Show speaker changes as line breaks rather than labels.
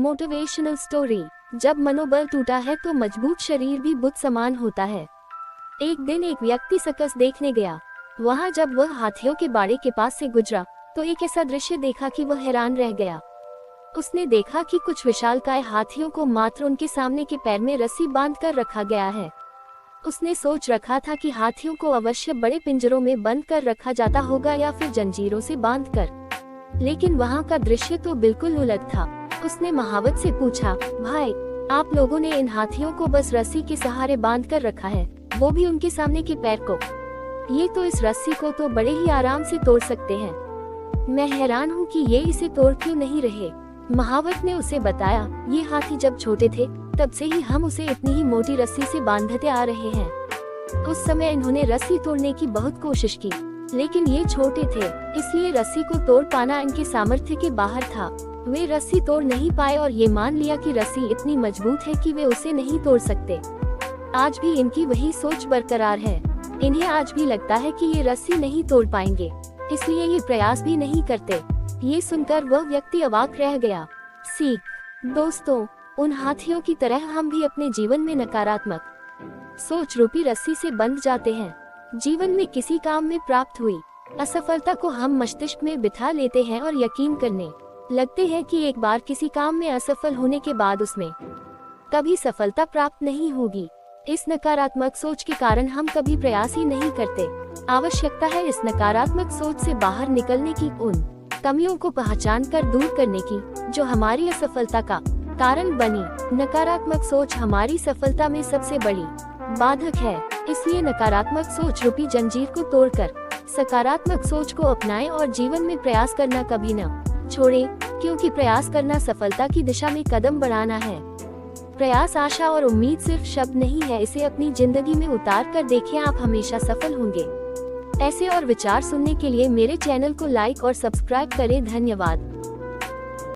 Motivational story. जब मनोबल टूटा है तो मजबूत शरीर भी बुत समान होता है। एक दिन एक व्यक्ति सर्कस देखने गया। वहां जब वह हाथियों के बाड़े के पास से गुजरा तो एक ऐसा दृश्य देखा कि वह हैरान रह गया। उसने देखा कि कुछ विशालकाय हाथियों को मात्र उनके सामने के पैर में रस्सी बांधकर रखा गया है। उसने सोच रखा था कि हाथियों को अवश्य बड़े पिंजरों में बंद कर रखा जाता होगा या फिर जंजीरों से बांधकर। लेकिन वहां का दृश्य तो बिल्कुल उलट था। उसने महावत से पूछा, भाई, आप लोगों ने इन हाथियों को बस रस्सी के सहारे बांध कर रखा है, वो भी उनके सामने के पैर को। ये तो इस रस्सी को तो बड़े ही आराम से तोड़ सकते हैं। मैं हैरान हूँ कि ये इसे तोड़ क्यों नहीं रहे। महावत ने उसे बताया, ये हाथी जब छोटे थे तब से ही हम उसे इतनी ही मोटी रस्सी से बांधते आ रहे हैं। उस समय इन्होंने रस्सी तोड़ने की बहुत कोशिश की, लेकिन ये छोटे थे, इसलिए रस्सी को तोड़ पाना इनके सामर्थ्य के बाहर था। वे रस्सी तोड़ नहीं पाए और ये मान लिया कि रस्सी इतनी मजबूत है कि वे उसे नहीं तोड़ सकते। आज भी इनकी वही सोच बरकरार है। इन्हें आज भी लगता है कि ये रस्सी नहीं तोड़ पाएंगे, इसलिए ये प्रयास भी नहीं करते। ये सुनकर वह व्यक्ति अवाक रह गया। सीख, दोस्तों, उन हाथियों की तरह हम भी अपने जीवन में नकारात्मक सोच रूपी रस्सी से बंध जाते हैं। जीवन में किसी काम में प्राप्त हुई असफलता को हम मस्तिष्क में बिठा लेते हैं और यकीन करने लगते हैं कि एक बार किसी काम में असफल होने के बाद उसमें कभी सफलता प्राप्त नहीं होगी। इस नकारात्मक सोच के कारण हम कभी प्रयास ही नहीं करते। आवश्यकता है इस नकारात्मक सोच से बाहर निकलने की, उन कमियों को पहचान कर दूर करने की जो हमारी असफलता का कारण बनी। नकारात्मक सोच हमारी सफलता में सबसे बड़ी बाधक है, इसलिए नकारात्मक सोच रूपी जंजीर को तोड़कर सकारात्मक सोच को अपनाएं और जीवन में प्रयास करना कभी न छोड़ें, क्योंकि प्रयास करना सफलता की दिशा में कदम बढ़ाना है। प्रयास, आशा और उम्मीद सिर्फ शब्द नहीं है, इसे अपनी जिंदगी में उतार कर देखें, आप हमेशा सफल होंगे। ऐसे और विचार सुनने के लिए मेरे चैनल को लाइक और सब्सक्राइब करें। धन्यवाद।